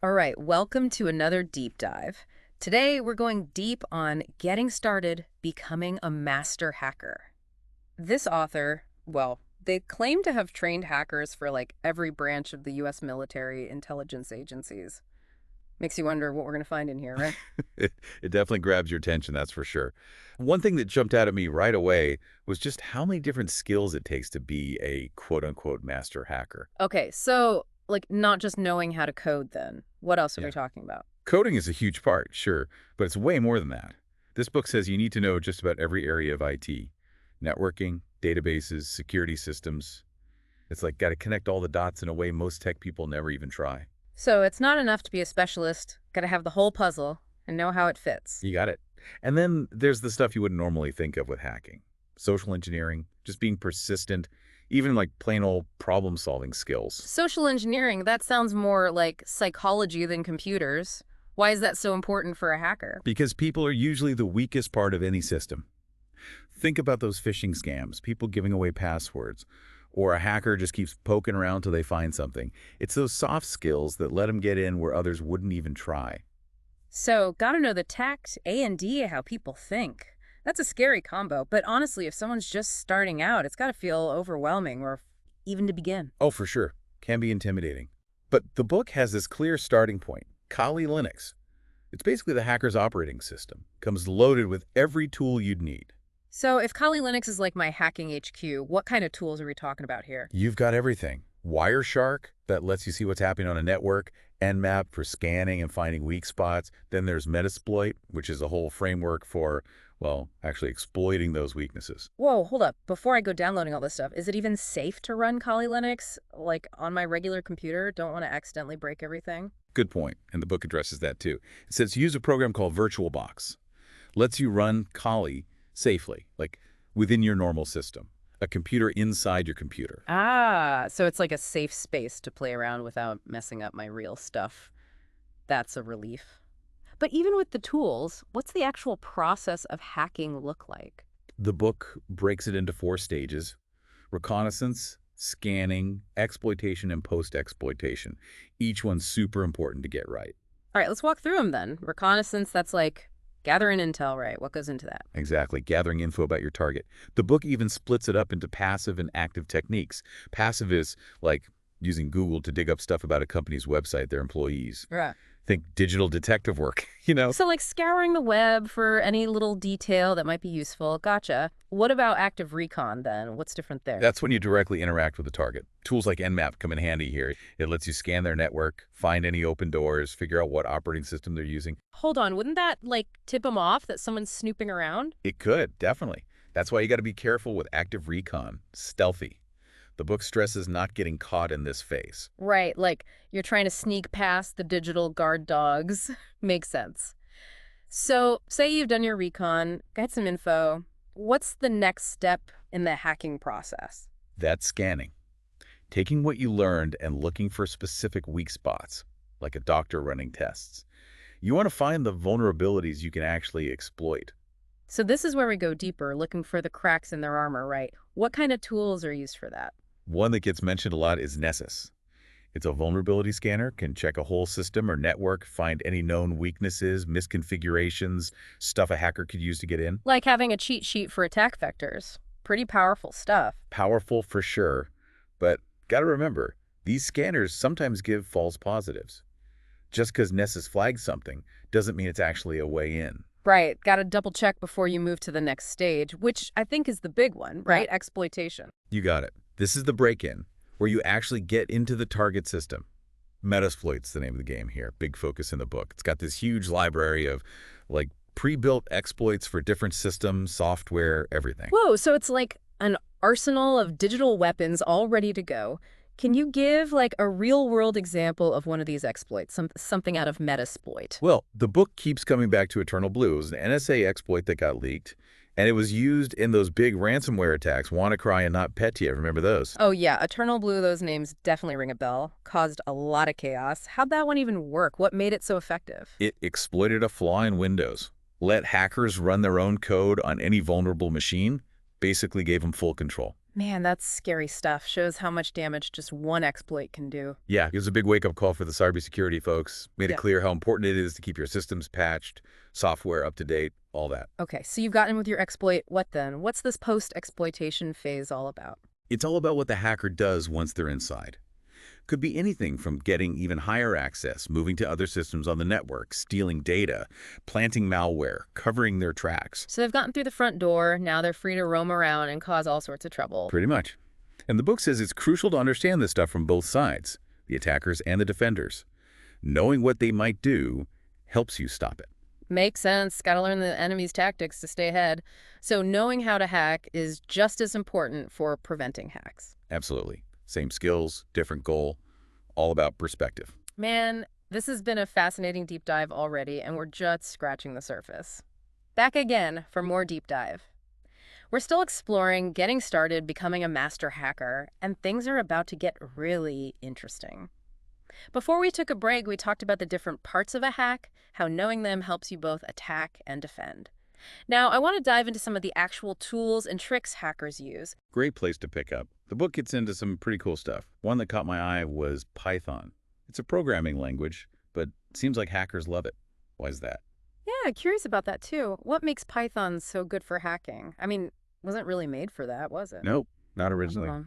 All right, welcome to another deep dive. Today, we're going deep on getting started becoming a master hacker. This author, well, they claim to have trained hackers for like every branch of the US military intelligence agencies. Makes you wonder what we're going to find in here, right? It definitely grabs your attention, that's for sure. One thing that jumped out at me right away was just how many different skills it takes to be a quote-unquote master hacker. Okay, so like not just knowing how to code then. What else are we Yeah. talking about? Coding is a huge part, sure, but it's way more than that. This book says you need to know just about every area of IT. Networking, databases, security systems. It's like got to connect all the dots in a way most tech people never even try. So it's not enough to be a specialist, got to have the whole puzzle and know how it fits. You got it. And then there's the stuff you wouldn't normally think of with hacking. Social engineering, just being persistent, even like plain old problem-solving skills. Social engineering, that sounds more like psychology than computers. Why is that so important for a hacker? Because people are usually the weakest part of any system. Think about those phishing scams, people giving away passwords, or a hacker just keeps poking around till they find something. It's those soft skills that let them get in where others wouldn't even try. So, gotta know the tact, A&D, how people think. That's a scary combo, but honestly, if someone's just starting out, it's gotta feel overwhelming or even to begin. Oh, for sure. Can be intimidating. But the book has this clear starting point, Kali Linux. It's basically the hacker's operating system. Comes loaded with every tool you'd need. So, if Kali Linux is like my hacking HQ, what kind of tools are we talking about here? You've got everything. Wireshark, that lets you see what's happening on a network. Nmap for scanning and finding weak spots. Then there's Metasploit, which is a whole framework for, well, actually exploiting those weaknesses. Whoa, hold up. Before I go downloading all this stuff, is it even safe to run Kali Linux, like on my regular computer? Don't want to accidentally break everything? Good point, and the book addresses that too. It says use a program called VirtualBox. Lets you run Kali safely, like within your normal system. A computer inside your computer. Ah, so it's like a safe space to play around without messing up my real stuff. That's a relief. But even with the tools, what's the actual process of hacking look like? The book breaks it into 4 stages: reconnaissance, scanning, exploitation, and post-exploitation. Each one's super important to get right. All right, let's walk through them then. Reconnaissance, that's like gathering intel, right? What goes into that? Exactly, gathering info about your target. The book even splits it up into passive and active techniques. Passive is like using Google to dig up stuff about a company's website, their employees. Right. Think digital detective work, you know? So like scouring the web for any little detail that might be useful. Gotcha. What about active recon then? What's different there? That's when you directly interact with the target. Tools like Nmap come in handy here. It lets you scan their network, find any open doors, figure out what operating system they're using. Hold on, wouldn't that like tip them off that someone's snooping around? It could, definitely. That's why you got to be careful with active recon, stealthy. The book stresses not getting caught in this phase. Right, like you're trying to sneak past the digital guard dogs. Makes sense. So, say you've done your recon, got some info. What's the next step in the hacking process? That's scanning. Taking what you learned and looking for specific weak spots, like a doctor running tests. You want to find the vulnerabilities you can actually exploit. So, this is where we go deeper, looking for the cracks in their armor, right? What kind of tools are used for that? One that gets mentioned a lot is Nessus. It's a vulnerability scanner, can check a whole system or network, find any known weaknesses, misconfigurations, stuff a hacker could use to get in. Like having a cheat sheet for attack vectors. Pretty powerful stuff. Powerful for sure, but gotta remember, these scanners sometimes give false positives. Just because Nessus flags something doesn't mean it's actually a way in. Right, gotta double check before you move to the next stage, which I think is the big one, right? Yeah. Exploitation. You got it. This is the break-in, where you actually get into the target system. Metasploit's the name of the game here, big focus in the book. It's got this huge library of like pre-built exploits for different systems, software, everything. Whoa, so it's like an arsenal of digital weapons all ready to go. Can you give like a real-world example of one of these exploits, something out of Metasploit? Well, the book keeps coming back to Eternal Blue. It was an NSA exploit that got leaked, and it was used in those big ransomware attacks, WannaCry and NotPetya. Remember those? Oh yeah, Eternal Blue, those names definitely ring a bell. Caused a lot of chaos. How'd that one even work? What made it so effective? It exploited a flaw in Windows, let hackers run their own code on any vulnerable machine, basically gave them full control. Man, that's scary stuff. Shows how much damage just one exploit can do. Yeah, it was a big wake-up call for the cybersecurity folks. Made it Yeah. clear how important it is to keep your systems patched, software up to date, all that. Okay, so you've gotten with your exploit. What then? What's this post-exploitation phase all about? It's all about what the hacker does once they're inside. Could be anything from getting even higher access, moving to other systems on the network, stealing data, planting malware, covering their tracks. So they've gotten through the front door. Now they're free to roam around and cause all sorts of trouble. Pretty much. And the book says it's crucial to understand this stuff from both sides, the attackers and the defenders. Knowing what they might do helps you stop it. Makes sense. Got to learn the enemy's tactics to stay ahead. So knowing how to hack is just as important for preventing hacks. Absolutely. Same skills, different goal, all about perspective. Man, this has been a fascinating deep dive already, and we're just scratching the surface. Back again for more deep dive. We're still exploring getting started, becoming a master hacker, and things are about to get really interesting. Before we took a break, we talked about the different parts of a hack, how knowing them helps you both attack and defend. Now, I want to dive into some of the actual tools and tricks hackers use. Great place to pick up. The book gets into some pretty cool stuff. One that caught my eye was Python. It's a programming language, but it seems like hackers love it. Why is that? Yeah, curious about that too. What makes Python so good for hacking? I mean, wasn't really made for that, was it? Nope, not originally. Uh-huh.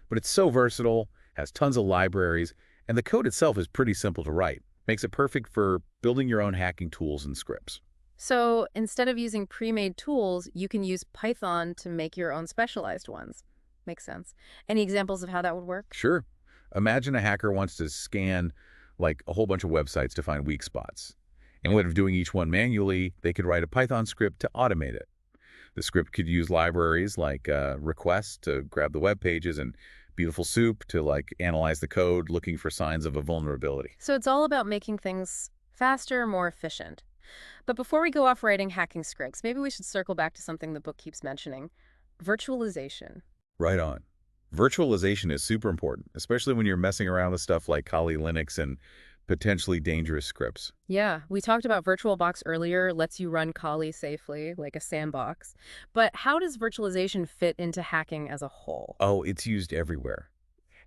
But it's so versatile, has tons of libraries, and the code itself is pretty simple to write. Makes it perfect for building your own hacking tools and scripts. So instead of using pre-made tools, you can use Python to make your own specialized ones. Makes sense. Any examples of how that would work? Sure. Imagine a hacker wants to scan like a whole bunch of websites to find weak spots. Instead of doing each one manually, they could write a Python script to automate it. The script could use libraries like request to grab the web pages and Beautiful Soup to like analyze the code looking for signs of a vulnerability. So it's all about making things faster, more efficient. But before we go off writing hacking scripts, maybe we should circle back to something the book keeps mentioning: virtualization. Right on. Virtualization is super important, especially when you're messing around with stuff like Kali Linux and potentially dangerous scripts. Yeah, we talked about VirtualBox earlier, lets you run Kali safely, like a sandbox. But how does virtualization fit into hacking as a whole? Oh, it's used everywhere.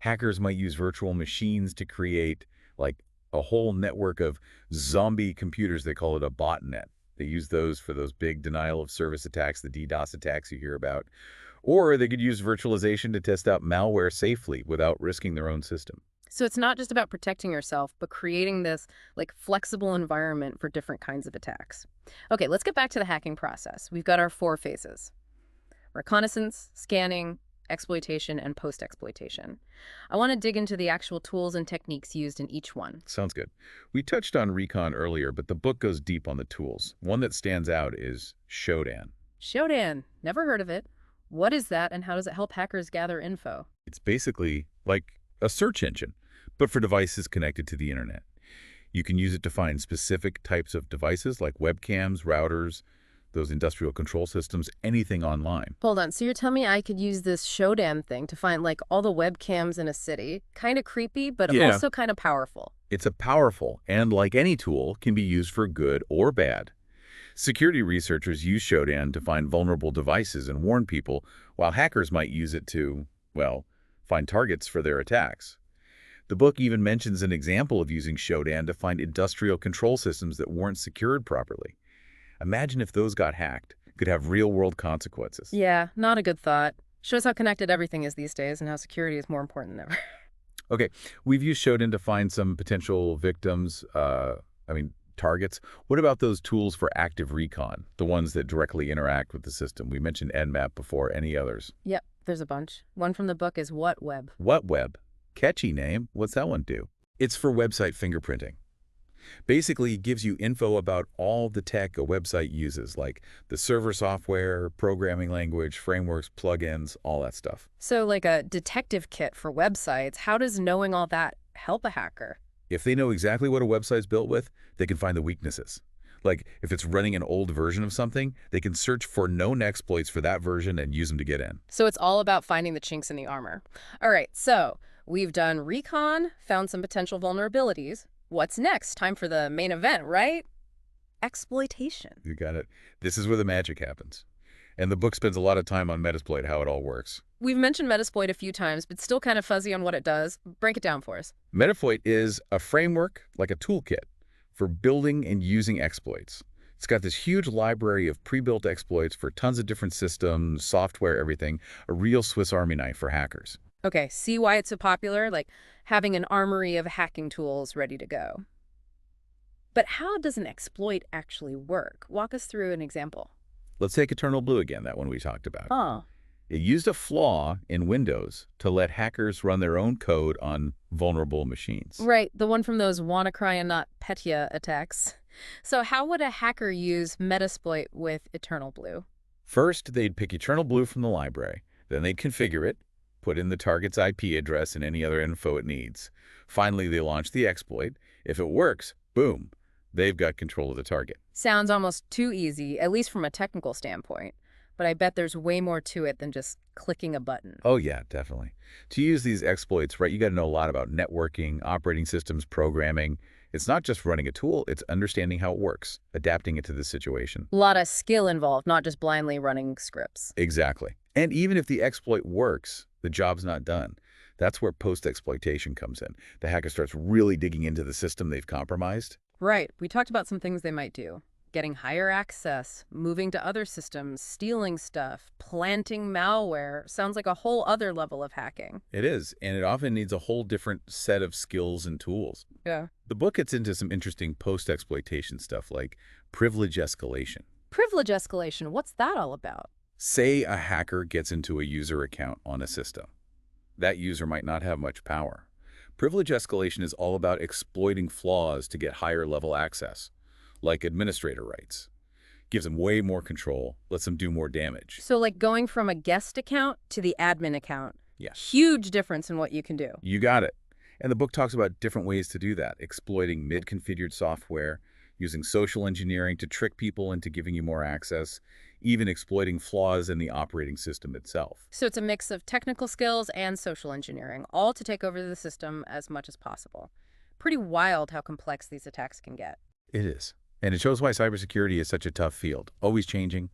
Hackers might use virtual machines to create like a whole network of zombie computers. They call it a botnet. They use those for those big denial of service attacks, the DDoS attacks you hear about. Or they could use virtualization to test out malware safely without risking their own system. So it's not just about protecting yourself, but creating this like flexible environment for different kinds of attacks. Okay, let's get back to the hacking process. We've got our 4 phases: reconnaissance, scanning, exploitation, and post-exploitation. I want to dig into the actual tools and techniques used in each one. Sounds good. We touched on recon earlier, but the book goes deep on the tools. One that stands out is Shodan. Shodan, never heard of it. What is that, and how does it help hackers gather info? It's basically like a search engine, but for devices connected to the internet. You can use it to find specific types of devices like webcams, routers, those industrial control systems, anything online. Hold on, so you're telling me I could use this Shodan thing to find like all the webcams in a city? Kind of creepy, but Yeah. also kind of powerful. It's a powerful, and like any tool, can be used for good or bad. Security researchers use Shodan to find vulnerable devices and warn people, while hackers might use it to, well, find targets for their attacks. The book even mentions an example of using Shodan to find industrial control systems that weren't secured properly. Imagine if those got hacked, could have real-world consequences. Yeah, not a good thought. Shows how connected everything is these days and how security is more important than ever. Okay, we've used Shodan to find some potential victims, targets. What about those tools for active recon, the ones that directly interact with the system? We mentioned Nmap before. Any others? Yep, there's a bunch. One from the book is WhatWeb. WhatWeb? Catchy name. What's that one do? It's for website fingerprinting. Basically, it gives you info about all the tech a website uses, like the server software, programming language, frameworks, plugins, all that stuff. So like a detective kit for websites, how does knowing all that help a hacker? If they know exactly what a website's built with, they can find the weaknesses. Like, if it's running an old version of something, they can search for known exploits for that version and use them to get in. So it's all about finding the chinks in the armor. All right, so we've done recon, found some potential vulnerabilities. What's next? Time for the main event, right? Exploitation. You got it. This is where the magic happens. And the book spends a lot of time on Metasploit, how it all works. We've mentioned Metasploit a few times, but still kind of fuzzy on what it does. Break it down for us. Metasploit is a framework, like a toolkit, for building and using exploits. It's got this huge library of pre-built exploits for tons of different systems, software, everything, a real Swiss Army knife for hackers. Okay, see why it's so popular? Like having an armory of hacking tools ready to go. But how does an exploit actually work? Walk us through an example. Let's take Eternal Blue again, that one we talked about. Huh. It used a flaw in Windows to let hackers run their own code on vulnerable machines. Right, the one from those WannaCry and not Petya attacks. So how would a hacker use Metasploit with Eternal Blue? First, they'd pick Eternal Blue from the library. Then they'd configure it, put in the target's IP address and any other info it needs. Finally, they launch the exploit. If it works, boom, they've got control of the target. Sounds almost too easy, at least from a technical standpoint. But I bet there's way more to it than just clicking a button. Oh yeah, definitely. To use these exploits, right, you got to know a lot about networking, operating systems, programming. It's not just running a tool, it's understanding how it works, adapting it to the situation. A lot of skill involved, not just blindly running scripts. Exactly. And even if the exploit works, the job's not done. That's where post-exploitation comes in. The hacker starts really digging into the system they've compromised. Right. We talked about some things they might do. Getting higher access, moving to other systems, stealing stuff, planting malware. Sounds like a whole other level of hacking. It is, and it often needs a whole different set of skills and tools. Yeah. The book gets into some interesting post-exploitation stuff like privilege escalation. Privilege escalation, what's that all about? Say a hacker gets into a user account on a system. That user might not have much power. Privilege escalation is all about exploiting flaws to get higher level access, like administrator rights. Gives them way more control, lets them do more damage. So like going from a guest account to the admin account. Yeah. Huge difference in what you can do. You got it. And the book talks about different ways to do that, exploiting mid-configured software, using social engineering to trick people into giving you more access, even exploiting flaws in the operating system itself. So it's a mix of technical skills and social engineering, all to take over the system as much as possible. Pretty wild how complex these attacks can get. It is. And it shows why cybersecurity is such a tough field, always changing.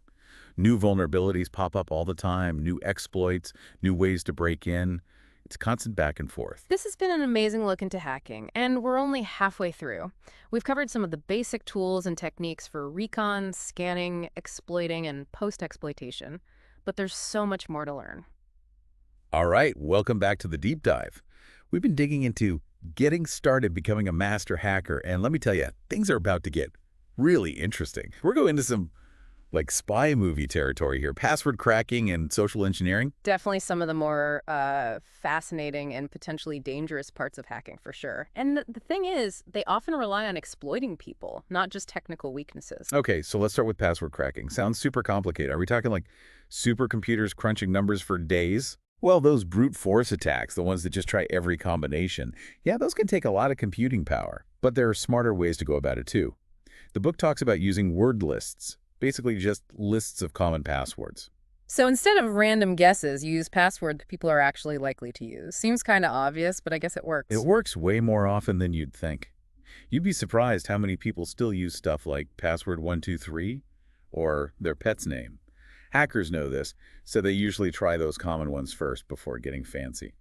New vulnerabilities pop up all the time, new exploits, new ways to break in. It's constant back and forth. This has been an amazing look into hacking, and we're only halfway through. We've covered some of the basic tools and techniques for recon, scanning, exploiting, and post-exploitation, but there's so much more to learn. All right, welcome back to the deep dive. We've been digging into getting started becoming a master hacker, and let me tell you, things are about to get really interesting. We're going into some like spy movie territory here, password cracking and social engineering. Definitely some of the more fascinating and potentially dangerous parts of hacking, for sure. And the thing is, they often rely on exploiting people, not just technical weaknesses. Okay, so let's start with password cracking. Sounds super complicated. Are we talking like supercomputers crunching numbers for days? Well, those brute force attacks, the ones that just try every combination, yeah, those can take a lot of computing power. But there are smarter ways to go about it too. The book talks about using word lists, basically just lists of common passwords. So instead of random guesses, you use password that people are actually likely to use. Seems kind of obvious, but I guess it works. It works way more often than you'd think. You'd be surprised how many people still use stuff like password 123 or their pet's name. Hackers know this, so they usually try those common ones first before getting fancy.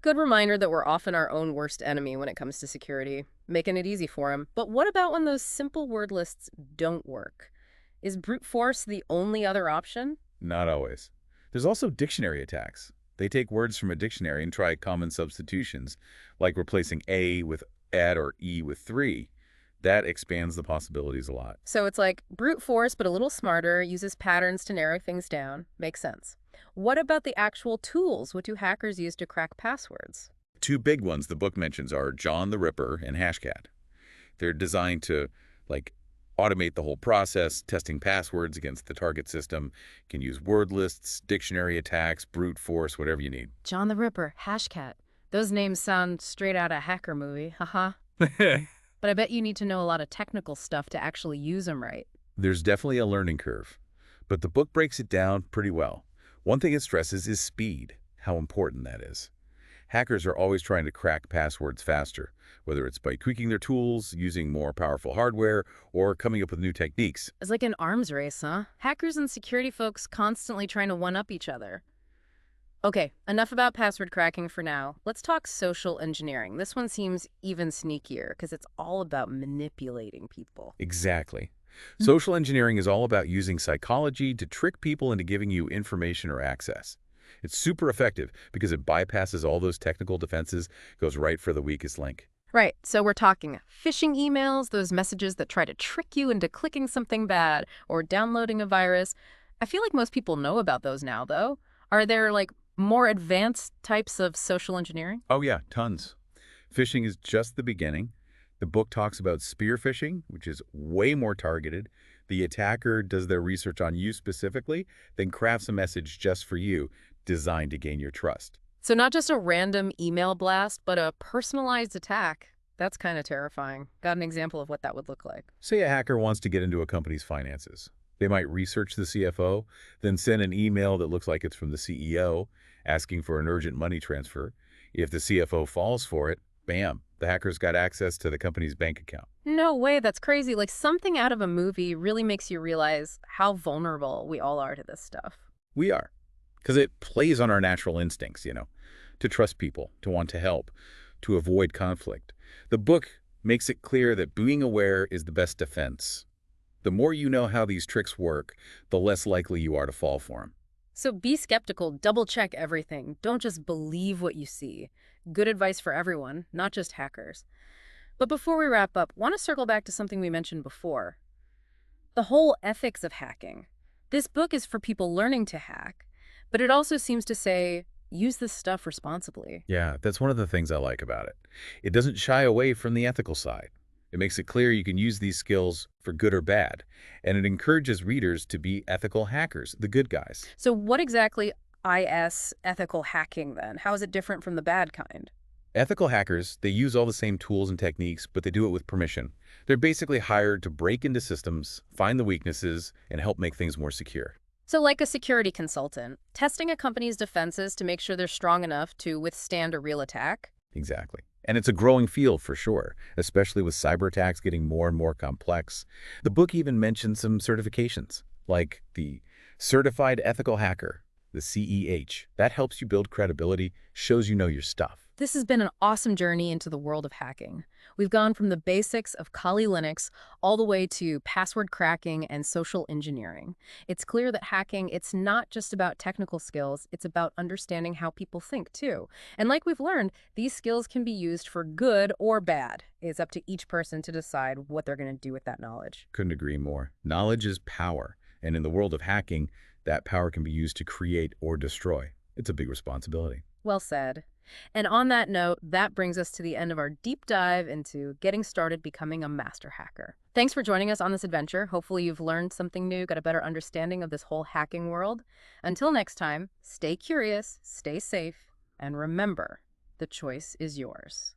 Good reminder that we're often our own worst enemy when it comes to security, making it easy for them. But what about when those simple word lists don't work? Is brute force the only other option? Not always. There's also dictionary attacks. They take words from a dictionary and try common substitutions, like replacing A with at or E with 3. That expands the possibilities a lot. So it's like brute force, but a little smarter, uses patterns to narrow things down. Makes sense. What about the actual tools? What do hackers use to crack passwords? Two big ones the book mentions are John the Ripper and Hashcat. They're designed to, like, automate the whole process, testing passwords against the target system. Can use word lists, dictionary attacks, brute force, whatever you need. John the Ripper, Hashcat. Those names sound straight out of a hacker movie, haha. But I bet you need to know a lot of technical stuff to actually use them right. There's definitely a learning curve, but the book breaks it down pretty well. One thing it stresses is speed, how important that is. Hackers are always trying to crack passwords faster, whether it's by tweaking their tools, using more powerful hardware, or coming up with new techniques. It's like an arms race, huh? Hackers and security folks constantly trying to one-up each other. Okay, enough about password cracking for now. Let's talk social engineering. This one seems even sneakier because it's all about manipulating people. Exactly. Social engineering is all about using psychology to trick people into giving you information or access. It's super effective because it bypasses all those technical defenses, goes right for the weakest link. Right, so we're talking phishing emails, those messages that try to trick you into clicking something bad or downloading a virus. I feel like most people know about those now, though. Are there, like, more advanced types of social engineering? Oh yeah, tons. Phishing is just the beginning. The book talks about spear phishing, which is way more targeted. The attacker does their research on you specifically, then crafts a message just for you, designed to gain your trust. So not just a random email blast, but a personalized attack. That's kind of terrifying. Got an example of what that would look like? Say a hacker wants to get into a company's finances. They might research the CFO, then send an email that looks like it's from the CEO, asking for an urgent money transfer. If the CFO falls for it, bam, the hacker's got access to the company's bank account. No way, that's crazy. Like something out of a movie really makes you realize how vulnerable we all are to this stuff. We are, because it plays on our natural instincts, to trust people, to want to help, to avoid conflict. The book makes it clear that being aware is the best defense. The more you know how these tricks work, the less likely you are to fall for them. So be skeptical, double check everything. Don't just believe what you see. Good advice for everyone, not just hackers. But before we wrap up, want to circle back to something we mentioned before. The whole ethics of hacking. This book is for people learning to hack, but it also seems to say, use this stuff responsibly. Yeah, that's one of the things I like about it. It doesn't shy away from the ethical side. It makes it clear you can use these skills for good or bad, and it encourages readers to be ethical hackers, the good guys. So what exactly is ethical hacking then? How is it different from the bad kind? Ethical hackers, they use all the same tools and techniques, but they do it with permission. They're basically hired to break into systems, find the weaknesses, and help make things more secure. So like a security consultant, testing a company's defenses to make sure they're strong enough to withstand a real attack? Exactly. And it's a growing field for sure, especially with cyber attacks getting more and more complex. The book even mentions some certifications, like the Certified Ethical Hacker, the CEH. That helps you build credibility, shows you know your stuff. This has been an awesome journey into the world of hacking. We've gone from the basics of Kali Linux all the way to password cracking and social engineering. It's clear that hacking, it's not just about technical skills, it's about understanding how people think too. And like we've learned, these skills can be used for good or bad. It's up to each person to decide what they're going to do with that knowledge. Couldn't agree more. Knowledge is power, and in the world of hacking, that power can be used to create or destroy. It's a big responsibility. Well said. And on that note, that brings us to the end of our deep dive into getting started becoming a master hacker. Thanks for joining us on this adventure. Hopefully you've learned something new, got a better understanding of this whole hacking world. Until next time, stay curious, stay safe, and remember, the choice is yours.